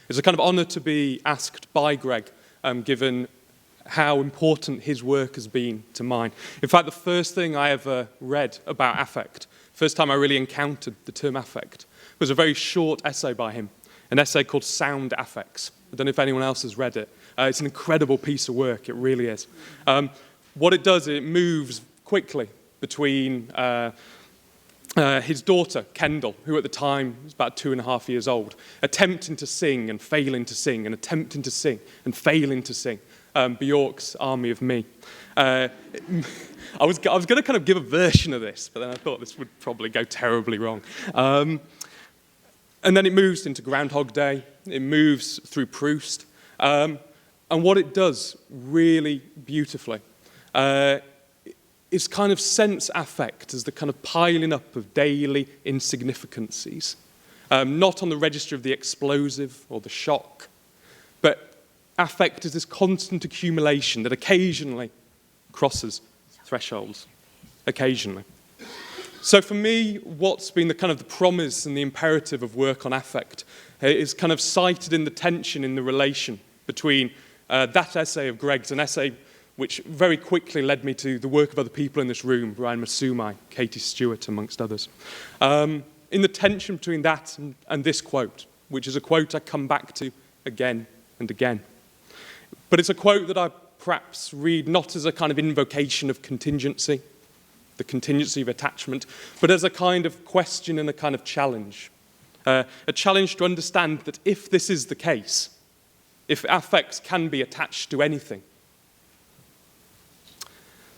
It's a kind of honour to be asked by Greg, given how important his work has been to mine. In fact, the first thing I ever read about affect, first time I really encountered the term affect, was a very short essay by him, an essay called Sound Affects. I don't know if anyone else has read it. It's an incredible piece of work, it really is. What it does, it moves quickly between his daughter, Kendall, who at the time was about 2.5 years old, attempting to sing and failing to sing, and attempting to sing and failing to sing, Bjork's Army of Me. I was going to kind of give a version of this, but then I thought this would probably go terribly wrong. And then it moves into Groundhog Day, it moves through Proust, and what it does really beautifully is kind of sense affect as the kind of piling up of daily insignificancies, not on the register of the explosive or the shock, but affect is this constant accumulation that occasionally crosses thresholds, occasionally. So for me, what's been the kind of the promise and the imperative of work on affect is kind of cited in the tension in the relation between that essay of Greg's, an essay which very quickly led me to the work of other people in this room, Brian Masumai, Katie Stewart, amongst others. In the tension between that and this quote, which is a quote I come back to again and again. But it's a quote that I perhaps read not as a kind of invocation of contingency, the contingency of attachment, but as a kind of question and a kind of challenge. A challenge to understand that if this is the case, if affects can be attached to anything,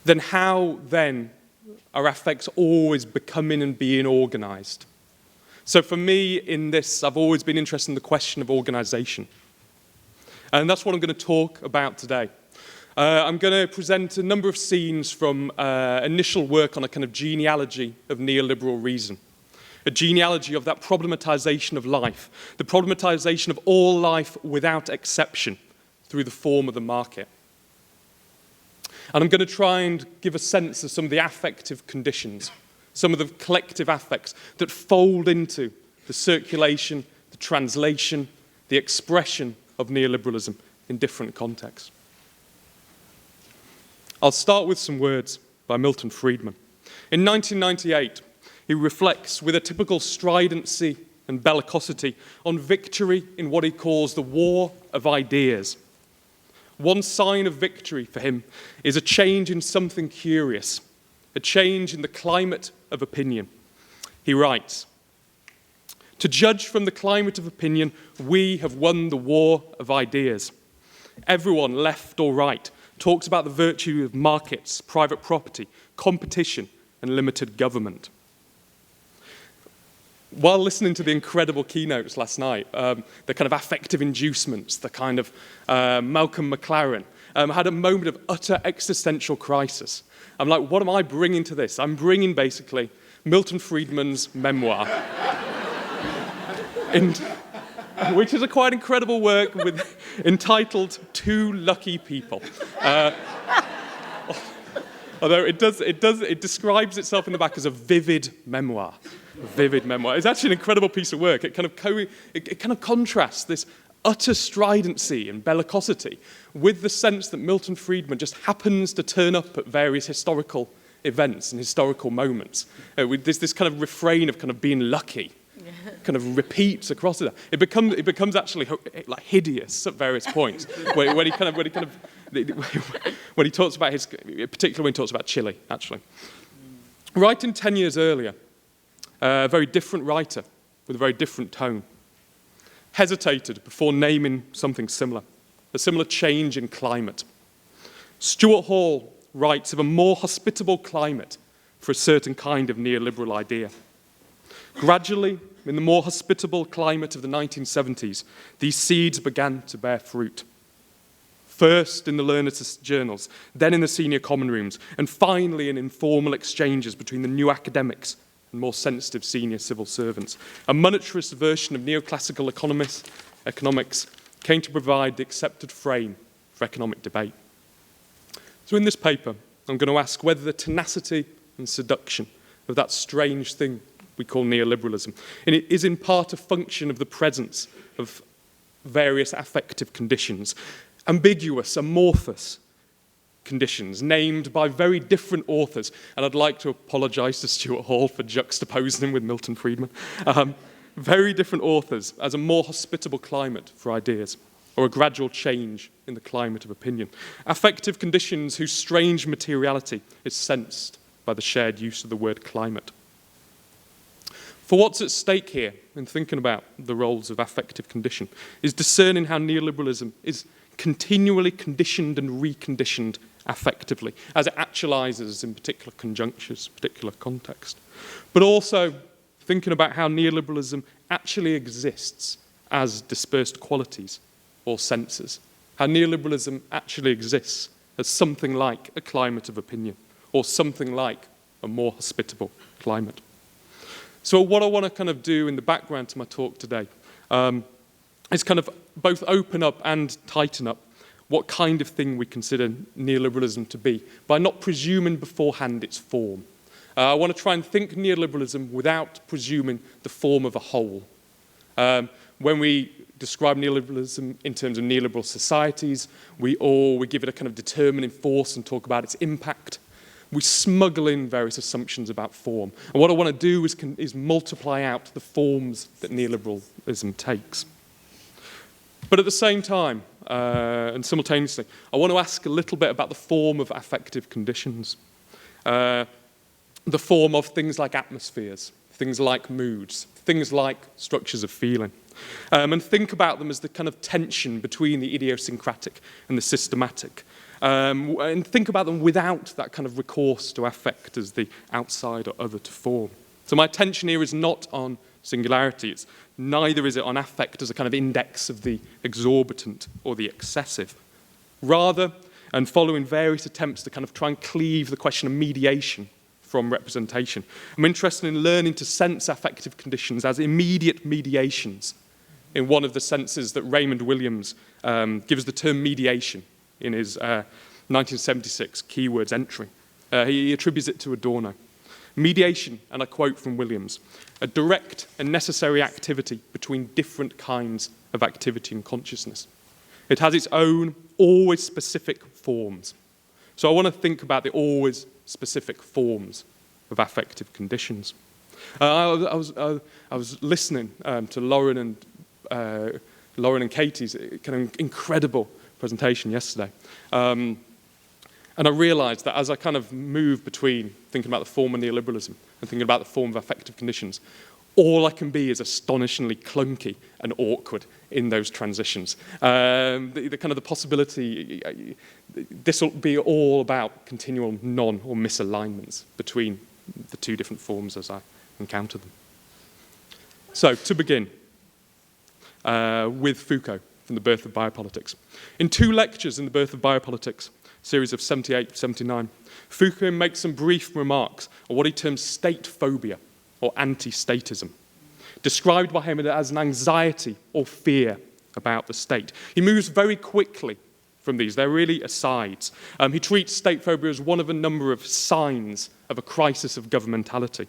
then how then are affects always becoming and being organised? So for me in this, I've always been interested in the question of organisation. And that's what I'm going to talk about today. I'm going to present a number of scenes from initial work on a kind of genealogy of neoliberal reason. A genealogy of that problematization of life, the problematization of all life without exception through the form of the market. And I'm going to try and give a sense of some of the affective conditions, some of the collective affects that fold into the circulation, the translation, the expression of neoliberalism in different contexts. I'll start with some words by Milton Friedman. In 1998, he reflects with a typical stridency and bellicosity on victory in what he calls the war of ideas. One sign of victory for him is a change in something curious, a change in the climate of opinion. He writes, "To judge from the climate of opinion, we have won the war of ideas. Everyone, left or right, talks about the virtue of markets, private property, competition, and limited government." While listening to the incredible keynotes last night, the kind of affective inducements, the kind of Malcolm McLaren, had a moment of utter existential crisis. I'm like, what am I bringing to this? I'm bringing basically Milton Friedman's memoir, which is a quite incredible work entitled Two Lucky People. Although it describes itself in the back as a vivid memoir. Vivid memoir. It's actually an incredible piece of work. It kind of contrasts this utter stridency and bellicosity with the sense that Milton Friedman just happens to turn up at various historical events and historical moments. There's this kind of refrain of kind of being lucky, kind of repeats across it. It becomes actually like hideous at various points when he talks about his, particularly when he talks about Chile, actually. Writing 10 years earlier, a very different writer with a very different tone hesitated before naming something similar, a similar change in climate. Stuart Hall writes of a more hospitable climate for a certain kind of neoliberal idea. Gradually, in the more hospitable climate of the 1970s, these seeds began to bear fruit. First in the learners' journals, then in the senior common rooms, and finally in informal exchanges between the new academics and more sensitive senior civil servants. A monetarist version of neoclassical economics came to provide the accepted frame for economic debate. So in this paper, I'm going to ask whether the tenacity and seduction of that strange thing we call neoliberalism, and it is in part a function of the presence of various affective conditions, ambiguous, amorphous conditions named by very different authors. And I'd like to apologise to Stuart Hall for juxtaposing him with Milton Friedman. Very different authors as a more hospitable climate for ideas, or a gradual change in the climate of opinion. Affective conditions whose strange materiality is sensed by the shared use of the word climate. For what's at stake here, in thinking about the roles of affective condition, is discerning how neoliberalism is continually conditioned and reconditioned affectively, as it actualizes in particular conjunctures, particular context. But also thinking about how neoliberalism actually exists as dispersed qualities or senses, how neoliberalism actually exists as something like a climate of opinion, or something like a more hospitable climate. So what I want to kind of do in the background to my talk today is kind of both open up and tighten up what kind of thing we consider neoliberalism to be, by not presuming beforehand its form. I want to try and think neoliberalism without presuming the form of a whole. When we describe neoliberalism in terms of neoliberal societies, we give it a kind of determining force and talk about its impact. We smuggle in various assumptions about form. And what I want to do is multiply out the forms that neoliberalism takes. But at the same time, and simultaneously, I want to ask a little bit about the form of affective conditions. The form of things like atmospheres, things like moods, things like structures of feeling. And think about them as the kind of tension between the idiosyncratic and the systematic. And think about them without that kind of recourse to affect as the outside or other to form. So my attention here is not on singularity. Neither is it on affect as a kind of index of the exorbitant or the excessive. Rather, and following various attempts to kind of try and cleave the question of mediation from representation, I'm interested in learning to sense affective conditions as immediate mediations in one of the senses that Raymond Williams gives the term mediation in his 1976 keywords entry. He attributes it to Adorno. Mediation, and I quote from Williams, a direct and necessary activity between different kinds of activity and consciousness. It has its own, always specific forms. So I want to think about the always specific forms of affective conditions. I was listening to Lauren and Katie's kind of incredible presentation yesterday. And I realised that as I kind of move between thinking about the form of neoliberalism and thinking about the form of affective conditions, all I can be is astonishingly clunky and awkward in those transitions. The kind of the possibility, this will be all about continual non- or misalignments between the two different forms as I encounter them. So, to begin, with Foucault from The Birth of Biopolitics. In 2 lectures in The Birth of Biopolitics, series of 78-79, Foucault makes some brief remarks on what he terms state phobia, or anti-statism, described by him as an anxiety or fear about the state. He moves very quickly from these. They're really asides. He treats state phobia as one of a number of signs of a crisis of governmentality.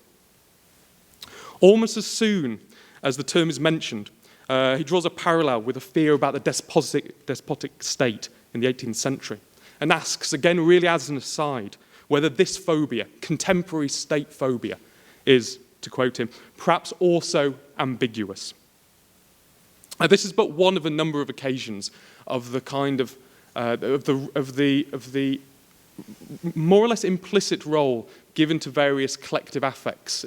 Almost as soon as the term is mentioned, he draws a parallel with a fear about the despotic state in the 18th century, and asks, again really as an aside, whether this phobia, contemporary state phobia, is, to quote him, perhaps also ambiguous. This is but one of a number of occasions of the kind of the more or less implicit role given to various collective affects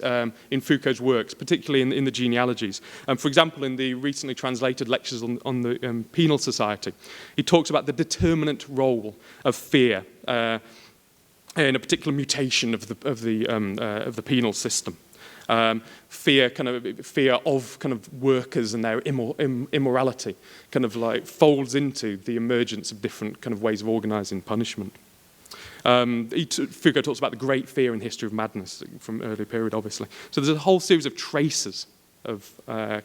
in Foucault's works, particularly in the genealogies. For example, in the recently translated lectures on the penal society, he talks about the determinant role of fear in a particular mutation of the penal system. Fear of workers and their immorality kind of like folds into the emergence of different kind of ways of organising punishment. Foucault talks about the great fear and history of madness from early period, obviously. So there's a whole series of traces of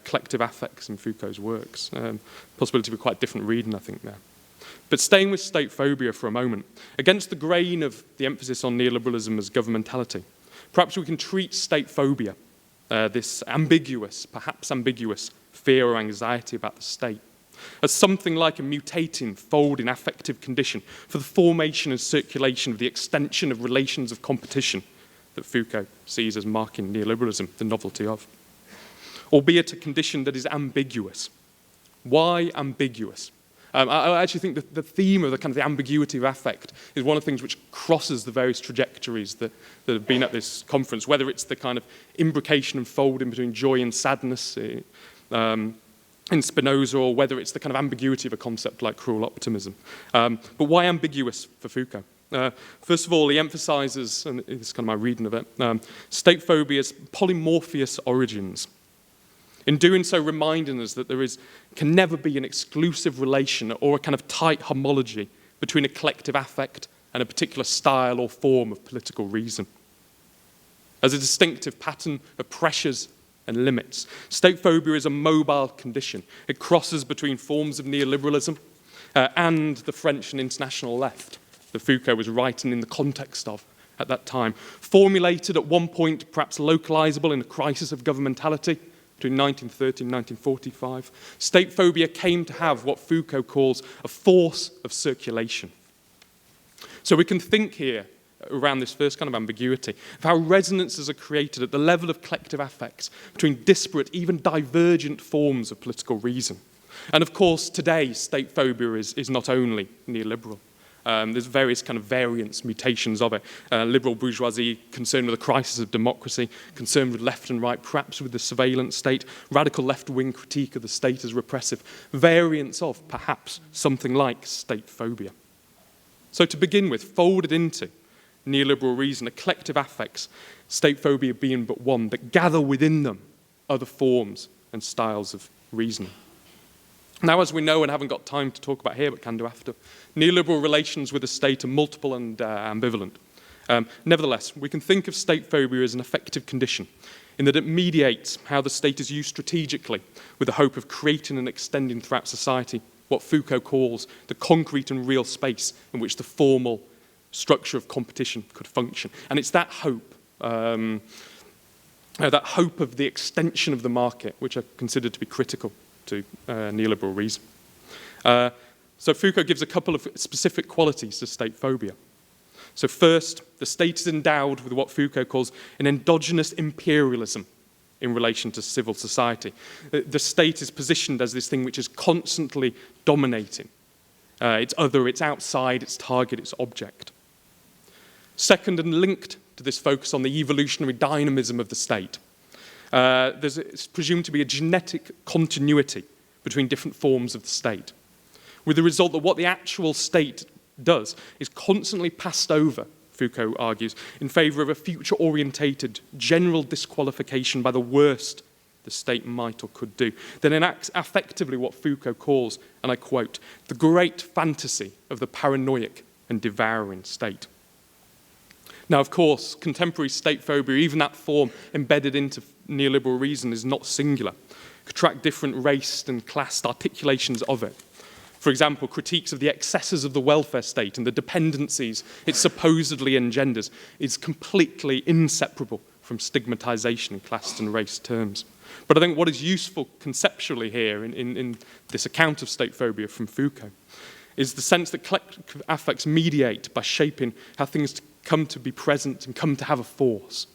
collective affects in Foucault's works. Possibility of a quite different reading, I think, there. But staying with state phobia for a moment, against the grain of the emphasis on neoliberalism as governmentality, perhaps we can treat state phobia, this ambiguous, perhaps ambiguous, fear or anxiety about the state, as something like a mutating, folding affective condition for the formation and circulation of the extension of relations of competition that Foucault sees as marking neoliberalism, the novelty of. Albeit a condition that is ambiguous. Why ambiguous? I actually think the theme of the kind of the ambiguity of affect is one of the things which crosses the various trajectories that have been at this conference, whether it's the kind of imbrication and folding between joy and sadness in Spinoza, or whether it's the kind of ambiguity of a concept like cruel optimism. But why ambiguous for Foucault? First of all, he emphasizes, and this is kind of my reading of it, state phobia's polymorphous origins. In doing so, reminding us that can never be an exclusive relation or a kind of tight homology between a collective affect and a particular style or form of political reason. As a distinctive pattern of pressures and limits, state phobia is a mobile condition. It crosses between forms of neoliberalism and the French and international left that Foucault was writing in the context of at that time. Formulated at one point, perhaps localizable in a crisis of governmentality between 1930 and 1945, state phobia came to have what Foucault calls a force of circulation. So we can think here around this first kind of ambiguity of how resonances are created at the level of collective affects between disparate, even divergent forms of political reason. And of course, today, state phobia is not only neoliberal. There's various kind of variants, mutations of it. Liberal bourgeoisie, concerned with the crisis of democracy, concerned with left and right, perhaps with the surveillance state, radical left-wing critique of the state as repressive, variants of, perhaps, something like state phobia. So to begin with, folded into neoliberal reason, a collective affects, state phobia being but one, that gather within them other forms and styles of reasoning. Now, as we know and haven't got time to talk about here, but can do after, neoliberal relations with the state are multiple and ambivalent. Nevertheless, we can think of state phobia as an effective condition in that it mediates how the state is used strategically with the hope of creating and extending throughout society what Foucault calls the concrete and real space in which the formal structure of competition could function. And it's that hope of the extension of the market, which I consider to be critical to neoliberal reason. So Foucault gives a couple of specific qualities to state phobia. So first, the state is endowed with what Foucault calls an endogenous imperialism in relation to civil society. The state is positioned as this thing which is constantly dominating. It's other, it's outside, its target, its object. Second, and linked to this focus on the evolutionary dynamism of the state, it's presumed to be a genetic continuity between different forms of the state, with the result that what the actual state does is constantly passed over, Foucault argues, in favour of a future-orientated general disqualification by the worst the state might or could do, that enacts effectively what Foucault calls, and I quote, the great fantasy of the paranoiac and devouring state. Now, of course, contemporary state phobia, even that form embedded into neoliberal reason, is not singular. Could track different raced and classed articulations of it. For example, critiques of the excesses of the welfare state and the dependencies it supposedly engenders is completely inseparable from stigmatization in class and race terms. But I think what is useful conceptually here in this account of state phobia from Foucault is the sense that collective affects mediate by shaping how things come to be present and come to have a force.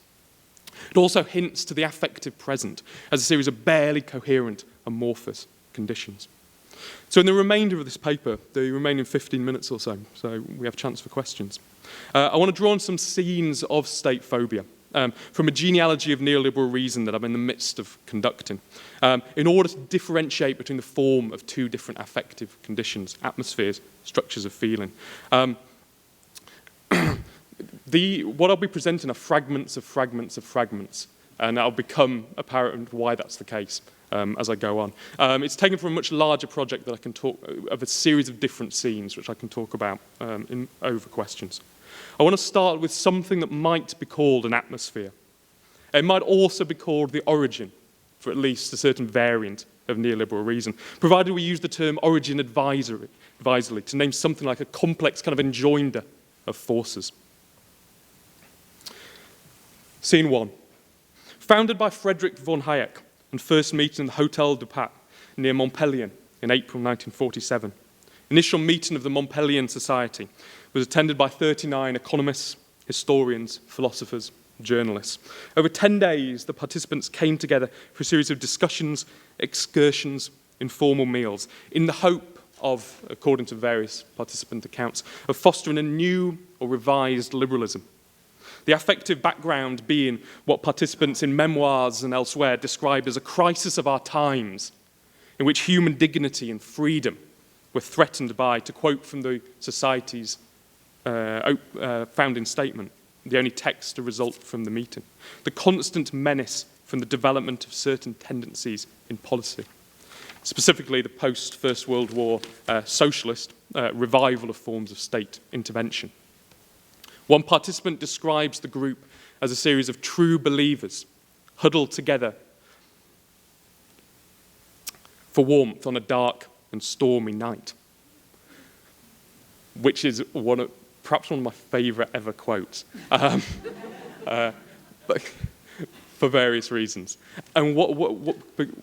It also hints to the affective present as a series of barely coherent amorphous conditions. So in the remainder of this paper, the remaining 15 minutes or so we have a chance for questions, I want to draw on some scenes of state phobia from a genealogy of neoliberal reason that I'm in the midst of conducting, in order to differentiate between the form of two different affective conditions, atmospheres, structures of feeling. What I'll be presenting are fragments of fragments of fragments, and it'll become apparent why that's the case as I go on. It's taken from a much larger project that I can talk of, a series of different scenes, which I can talk about over questions. I want to start with something that might be called an atmosphere. It might also be called the origin, for at least a certain variant of neoliberal reason, provided we use the term origin advisedly to name something like a complex kind of enjoinder of forces. Scene 1. Founded by Friedrich von Hayek and first meeting in the Hotel du Pape near Montpellier in April 1947. Initial meeting of the Montpellier Society was attended by 39 economists, historians, philosophers, journalists. Over 10 days, the participants came together for a series of discussions, excursions, informal meals, in the hope of, according to various participant accounts, of fostering a new or revised liberalism. The affective background being what participants in memoirs and elsewhere describe as a crisis of our times, in which human dignity and freedom were threatened by, to quote from the Society's founding statement, the only text to result from the meeting, the constant menace from the development of certain tendencies in policy, specifically the post-First World War socialist revival of forms of state intervention. One participant describes the group as a series of true believers huddled together for warmth on a dark and stormy night, which is perhaps one of my favourite ever quotes, for various reasons. And one of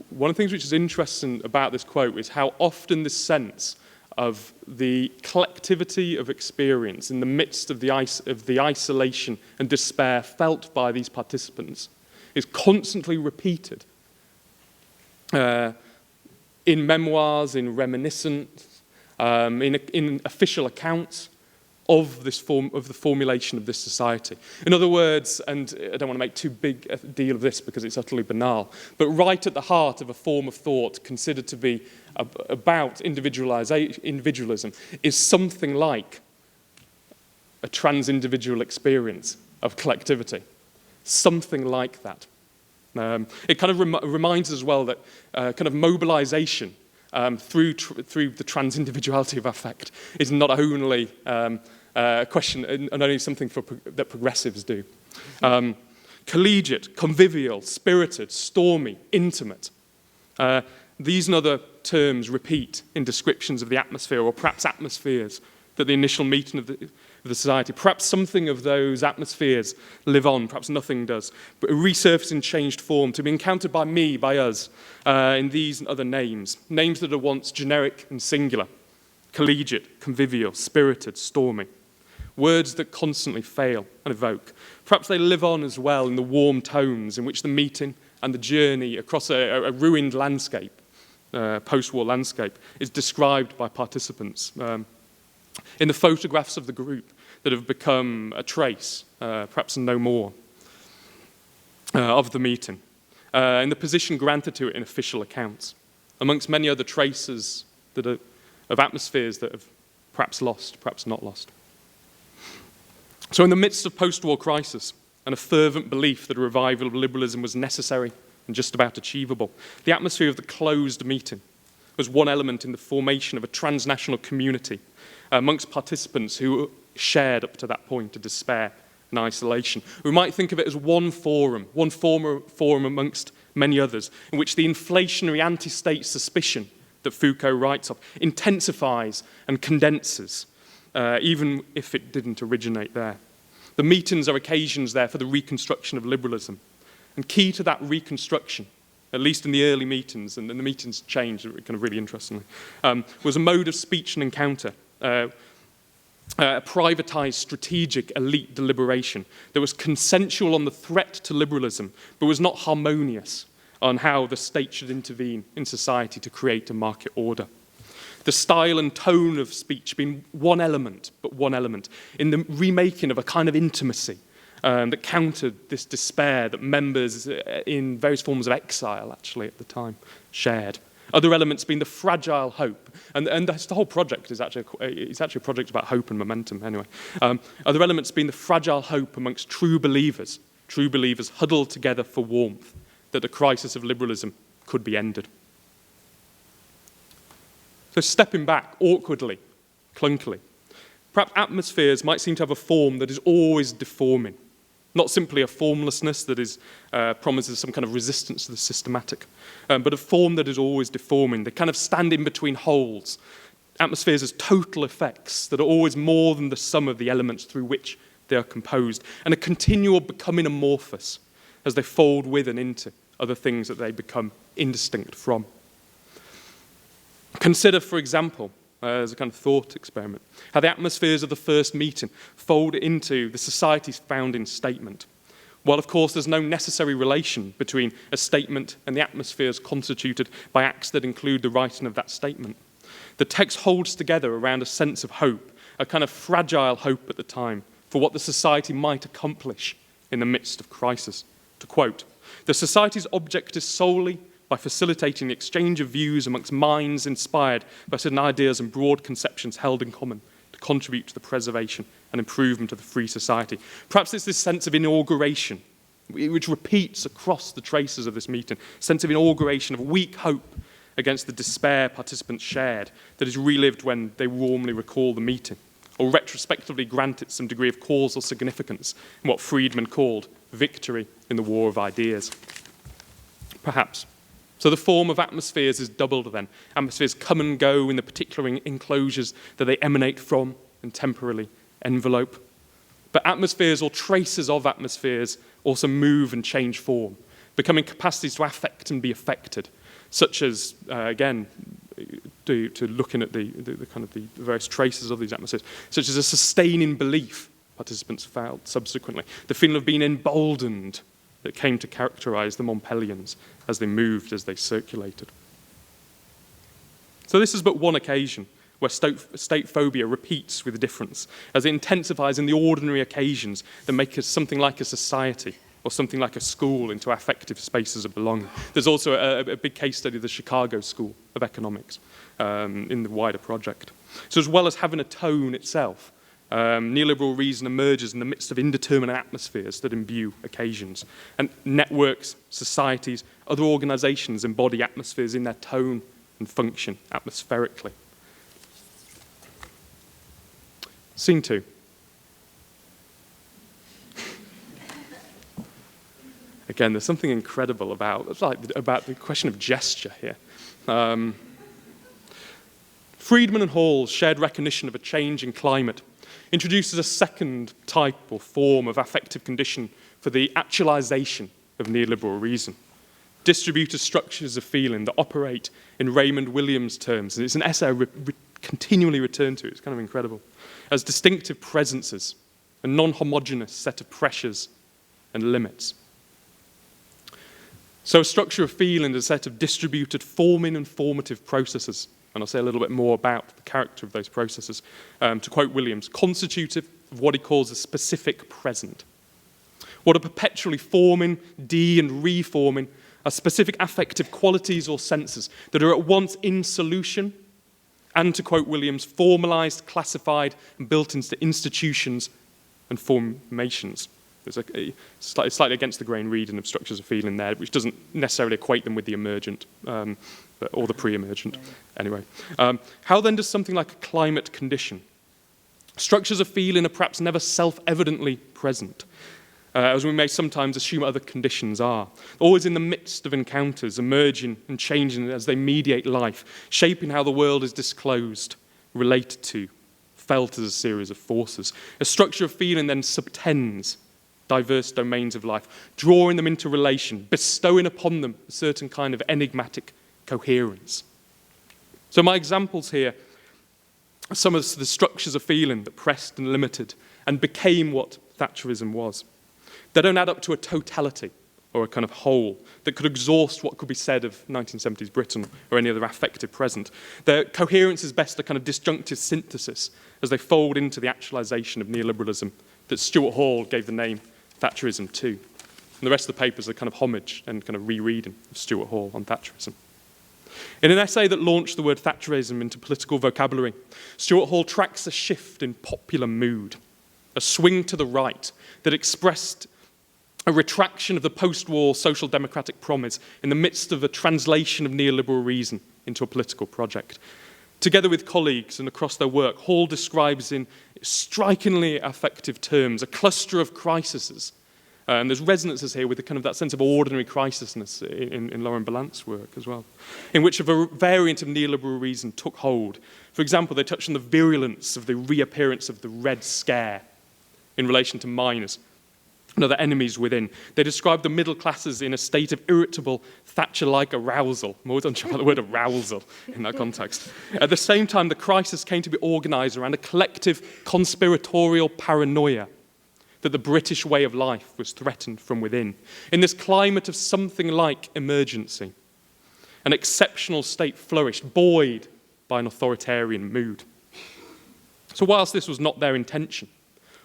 the things which is interesting about this quote is how often this sense of the collectivity of experience in the midst of the isolation and despair felt by these participants is constantly repeated in memoirs, in reminiscence, in official accounts of the formulation of this society. In other words, and I don't want to make too big a deal of this because it's utterly banal, but right at the heart of a form of thought considered to be about individualism is something like a trans-individual experience of collectivity. Something like that. It kind of reminds us as well that kind of mobilisation through the trans-individuality of affect is not only a question and only something that progressives do. Collegiate, convivial, spirited, stormy, intimate. These and other terms repeat in descriptions of the atmosphere, or perhaps atmospheres, that the initial meeting of the society. Perhaps something of those atmospheres live on, perhaps nothing does, but resurface in changed form, to be encountered by me, by us, in these and other names that are once generic and singular, collegiate, convivial, spirited, stormy, words that constantly fail and evoke. Perhaps they live on as well in the warm tones in which the meeting and the journey across a ruined landscape, post-war landscape, is described by participants. In the photographs of the group that have become a trace, perhaps no more, of the meeting, in the position granted to it in official accounts, amongst many other traces of atmospheres that have perhaps lost, perhaps not lost. So in the midst of post-war crisis and a fervent belief that a revival of liberalism was necessary and just about achievable, the atmosphere of the closed meeting was one element in the formation of a transnational community amongst participants who shared up to that point a despair and isolation. We might think of it as one forum amongst many others, in which the inflationary anti-state suspicion that Foucault writes of intensifies and condenses, even if it didn't originate there. The meetings are occasions there for the reconstruction of liberalism. And key to that reconstruction, at least in the early meetings, and then the meetings changed kind of really interestingly, was a mode of speech and encounter, a privatized strategic elite deliberation that was consensual on the threat to liberalism, but was not harmonious on how the state should intervene in society to create a market order. The style and tone of speech being one element, but one element, in the remaking of a kind of intimacy that countered this despair that members in various forms of exile, actually, at the time, shared. Other elements being the fragile hope, and the whole project is actually a project about hope and momentum, anyway. Other elements being the fragile hope amongst true believers huddled together for warmth, that the crisis of liberalism could be ended. So stepping back awkwardly, clunkily, perhaps atmospheres might seem to have a form that is always deforming, not simply a formlessness that promises some kind of resistance to the systematic, but a form that is always deforming. They kind of stand in between holes. Atmospheres as total effects that are always more than the sum of the elements through which they are composed, and a continual becoming amorphous as they fold with and into other things that they become indistinct from. Consider, for example, as a kind of thought experiment, how the atmospheres of the first meeting fold into the society's founding statement. While, of course, there's no necessary relation between a statement and the atmospheres constituted by acts that include the writing of that statement, the text holds together around a sense of hope, a kind of fragile hope at the time, for what the society might accomplish in the midst of crisis. To quote, "The society's object is solely by facilitating the exchange of views amongst minds inspired by certain ideas and broad conceptions held in common to contribute to the preservation and improvement of the free society." Perhaps it's this sense of inauguration, which repeats across the traces of this meeting, sense of inauguration, of weak hope against the despair participants shared, that is relived when they warmly recall the meeting, or retrospectively grant it some degree of causal significance in what Friedman called victory in the war of ideas. Perhaps. So the form of atmospheres is doubled then. Atmospheres come and go in the particular enclosures that they emanate from and temporarily envelope. But atmospheres or traces of atmospheres also move and change form, becoming capacities to affect and be affected, such as, again, to looking at the kind of the various traces of these atmospheres, such as a sustaining belief participants felt subsequently, the feeling of being emboldened that came to characterize the Montpellians as they moved, as they circulated. So this is but one occasion where state phobia repeats with difference, as it intensifies in the ordinary occasions that make us something like a society or something like a school into affective spaces of belonging. There's also a big case study of the Chicago School of Economics in the wider project. So as well as having a tone itself, neoliberal reason emerges in the midst of indeterminate atmospheres that imbue occasions. And networks, societies, other organizations embody atmospheres in their tone and function atmospherically. Scene 2. Again, there's something incredible about the question of gesture here. Friedman and Hall's shared recognition of a change in climate introduces a second type or form of affective condition for the actualization of neoliberal reason. Distributed structures of feeling that operate in Raymond Williams' terms, and it's an essay I continually return to, it's kind of incredible, as distinctive presences, a non-homogeneous set of pressures and limits. So a structure of feeling is a set of distributed forming and formative processes, and I'll say a little bit more about the character of those processes. To quote Williams, constitutive of what he calls a specific present. What are perpetually forming, and reforming are specific affective qualities or senses that are at once in solution and, to quote Williams, formalized, classified, and built into institutions and formations. There's a slightly against the grain reading of structures of feeling there, which doesn't necessarily equate them with the emergent or the pre-emergent. Anyway, how then does something like a climate condition? Structures of feeling are perhaps never self-evidently present, as we may sometimes assume other conditions are. Always in the midst of encounters, emerging and changing as they mediate life, shaping how the world is disclosed, related to, felt as a series of forces. A structure of feeling then subtends diverse domains of life, drawing them into relation, bestowing upon them a certain kind of enigmatic coherence. So my examples here are some of the structures of feeling that pressed and limited and became what Thatcherism was. They don't add up to a totality or a kind of whole that could exhaust what could be said of 1970s Britain or any other affective present. Their coherence is best a kind of disjunctive synthesis as they fold into the actualization of neoliberalism that Stuart Hall gave the name Thatcherism to. And the rest of the papers are kind of homage and kind of rereading of Stuart Hall on Thatcherism. In an essay that launched the word Thatcherism into political vocabulary, Stuart Hall tracks a shift in popular mood, a swing to the right that expressed a retraction of the post-war social democratic promise in the midst of a translation of neoliberal reason into a political project. Together with colleagues and across their work, Hall describes in strikingly effective terms a cluster of crises. And there's resonances here with the kind of that sense of ordinary crisisness in Laurent Ballant's work as well, in which a variant of neoliberal reason took hold. For example, they touched on the virulence of the reappearance of the Red Scare in relation to miners, and other enemies within. They described the middle classes in a state of irritable, Thatcher-like arousal. I'm always unsure about the word arousal in that context. At the same time, the crisis came to be organised around a collective conspiratorial paranoia that the British way of life was threatened from within. In this climate of something like emergency, an exceptional state flourished, buoyed by an authoritarian mood. So whilst this was not their intention,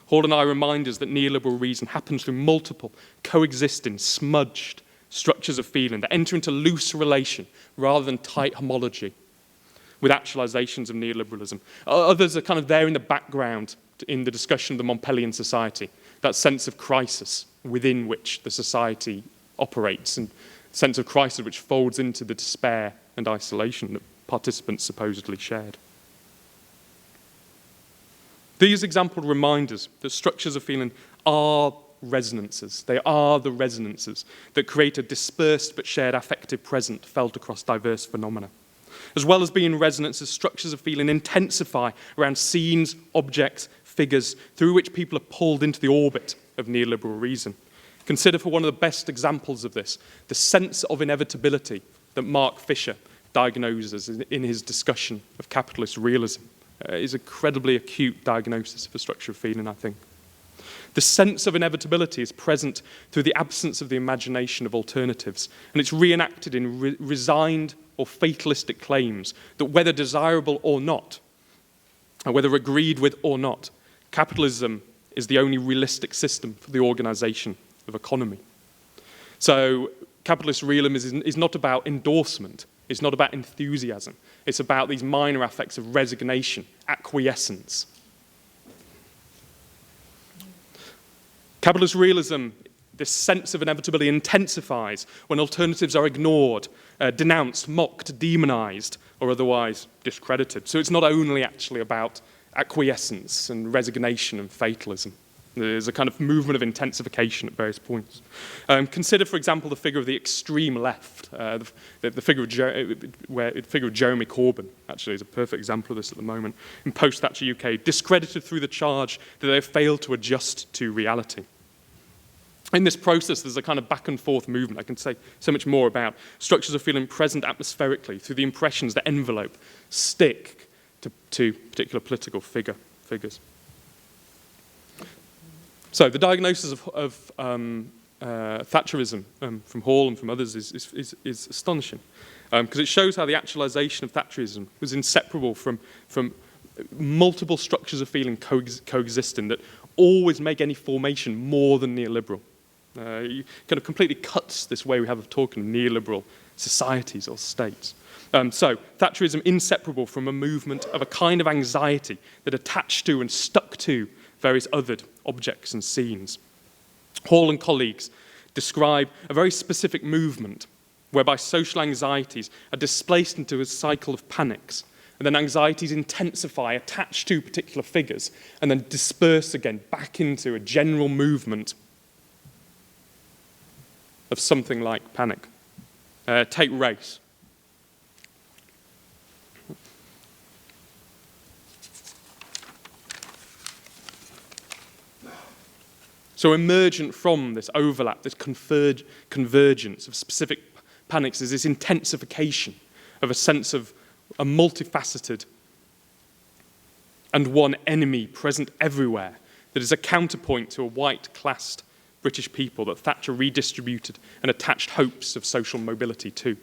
Hall and I remind us that neoliberal reason happens through multiple, coexisting, smudged structures of feeling that enter into loose relation rather than tight homology with actualizations of neoliberalism. Others are kind of there in the background in the discussion of the Montpellier society, that sense of crisis within which the society operates, and sense of crisis which folds into the despair and isolation that participants supposedly shared. These examples remind us that structures of feeling are resonances. They are the resonances that create a dispersed but shared affective present felt across diverse phenomena. As well as being resonances, structures of feeling intensify around scenes, objects, figures through which people are pulled into the orbit of neoliberal reason. Consider for one of the best examples of this, the sense of inevitability that Mark Fisher diagnoses in his discussion of capitalist realism. Is a incredibly acute diagnosis of a structure of feeling, I think. The sense of inevitability is present through the absence of the imagination of alternatives, and it's reenacted in resigned or fatalistic claims that whether desirable or not, and whether agreed with or not, capitalism is the only realistic system for the organisation of economy. So capitalist realism is not about endorsement. It's not about enthusiasm. It's about these minor affects of resignation, acquiescence. Capitalist realism, this sense of inevitability, intensifies when alternatives are ignored, denounced, mocked, demonized, or otherwise discredited. So it's not only actually about acquiescence and resignation and fatalism. There's a kind of movement of intensification at various points. Consider, for example, the figure of the extreme left. The figure of Jeremy Corbyn, actually, is a perfect example of this at the moment, in post-Thatcher UK, discredited through the charge that they have failed to adjust to reality. In this process, there's a kind of back and forth movement. I can say so much more about structures of feeling present atmospherically through the impressions that envelope, stick to particular political figures. So the diagnosis of Thatcherism from Hall and from others is astonishing, because it shows how the actualization of Thatcherism was inseparable from multiple structures of feeling coexisting that always make any formation more than neoliberal. It kind of completely cuts this way we have of talking of neoliberal societies or states. So Thatcherism inseparable from a movement of a kind of anxiety that attached to and stuck to various othered objects and scenes. Hall and colleagues describe a very specific movement whereby social anxieties are displaced into a cycle of panics, and then anxieties intensify, attached to particular figures, and then disperse again back into a general movement of something like panic. Take race. So emergent from this overlap, this convergence of specific panics is this intensification of a sense of a multifaceted and one enemy present everywhere that is a counterpoint to a white-classed British people that Thatcher redistributed and attached hopes of social mobility to.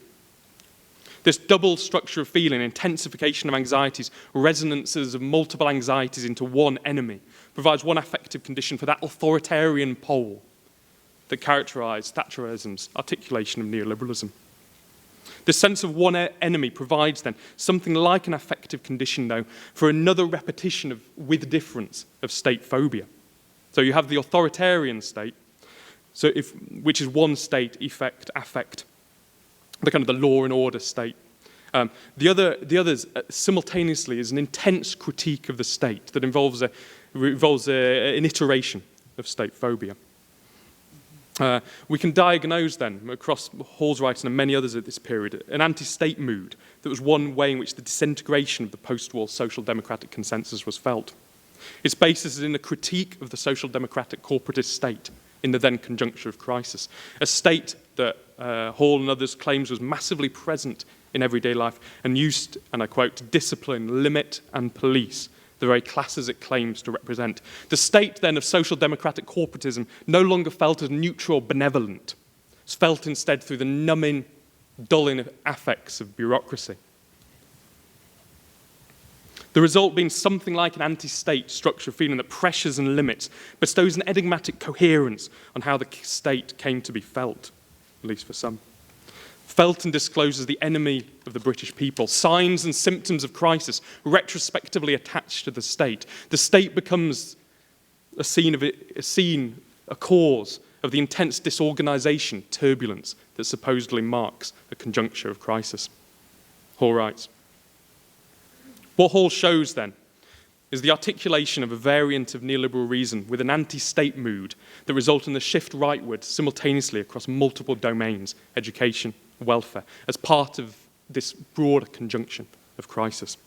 This double structure of feeling, intensification of anxieties, resonances of multiple anxieties into one enemy, provides one affective condition for that authoritarian pole that characterised Thatcherism's articulation of neoliberalism. This sense of one enemy provides then something like an affective condition, though, for another repetition of with difference of state phobia. So you have the authoritarian state, which is one state, affect, the kind of the law and order state. The others simultaneously is an intense critique of the state that involves an iteration of state phobia. We can diagnose then, across Hall's writing and many others at this period, an anti-state mood that was one way in which the disintegration of the post-war social democratic consensus was felt. Its basis is in a critique of the social democratic corporatist state in the then conjuncture of crisis. A state that Hall and others claims was massively present in everyday life and used, and I quote, to discipline, limit, and police the very classes it claims to represent. The state, then, of social democratic corporatism no longer felt as neutral or benevolent. It's felt instead through the numbing, dulling affects of bureaucracy. The result being something like an anti-state structure of feeling that pressures and limits, bestows an enigmatic coherence on how the state came to be felt, at least for some. Felt and discloses the enemy of the British people, signs and symptoms of crisis retrospectively attached to the state. The state becomes a cause of the intense disorganisation, turbulence that supposedly marks a conjuncture of crisis. Hall writes, what Hall shows then is the articulation of a variant of neoliberal reason with an anti-state mood that results in the shift rightward simultaneously across multiple domains, education, welfare, as part of this broader conjunction of crisis.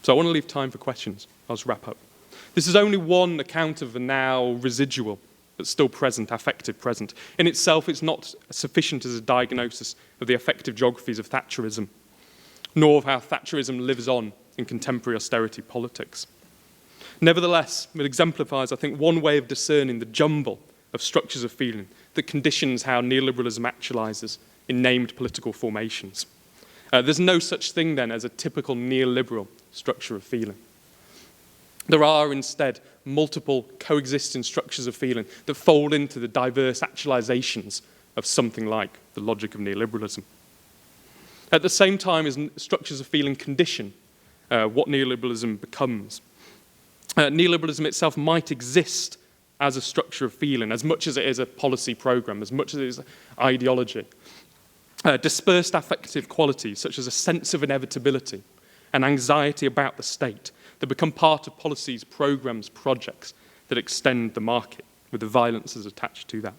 So I want to leave time for questions. I'll just wrap up. This is only one account of the now residual, but still present, affective present. In itself, it's not sufficient as a diagnosis of the affective geographies of Thatcherism, nor of how Thatcherism lives on in contemporary austerity politics. Nevertheless, it exemplifies, I think, one way of discerning the jumble of structures of feeling that conditions how neoliberalism actualizes in named political formations. There's no such thing, then, as a typical neoliberal structure of feeling. There are, instead, multiple coexisting structures of feeling that fold into the diverse actualizations of something like the logic of neoliberalism. At the same time as structures of feeling condition what neoliberalism becomes. Neoliberalism itself might exist as a structure of feeling, as much as it is a policy program, as much as it is ideology. Dispersed affective qualities, such as a sense of inevitability and anxiety about the state, that become part of policies, programs, projects that extend the market, with the violences attached to that.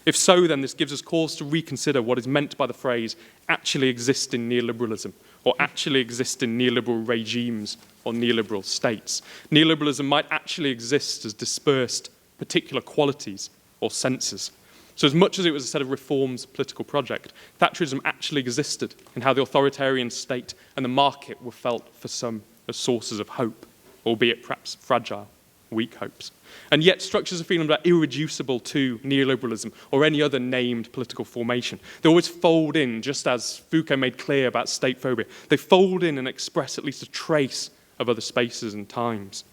If so, then this gives us cause to reconsider what is meant by the phrase actually exist in neoliberalism, or actually exist in neoliberal regimes or neoliberal states. Neoliberalism might actually exist as dispersed particular qualities or senses. So as much as it was a set of reforms political project, Thatcherism actually existed in how the authoritarian state and the market were felt for some as sources of hope, albeit perhaps fragile, weak hopes. And yet structures of feeling are irreducible to neoliberalism or any other named political formation. They always fold in, just as Foucault made clear about state phobia. They fold in and express at least a trace of other spaces and times.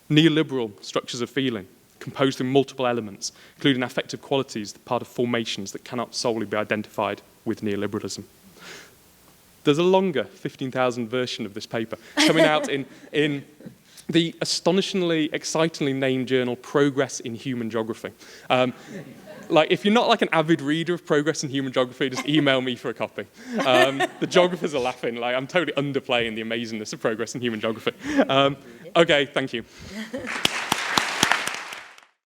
Neoliberal structures of feeling, composed of multiple elements, including affective qualities, part of formations that cannot solely be identified with neoliberalism. There's a longer 15,000 version of this paper coming out in the astonishingly, excitingly named journal Progress in Human Geography. If you're not like an avid reader of Progress in Human Geography, just email me for a copy. The geographers are laughing. I'm totally underplaying the amazingness of Progress in Human Geography. Okay, thank you.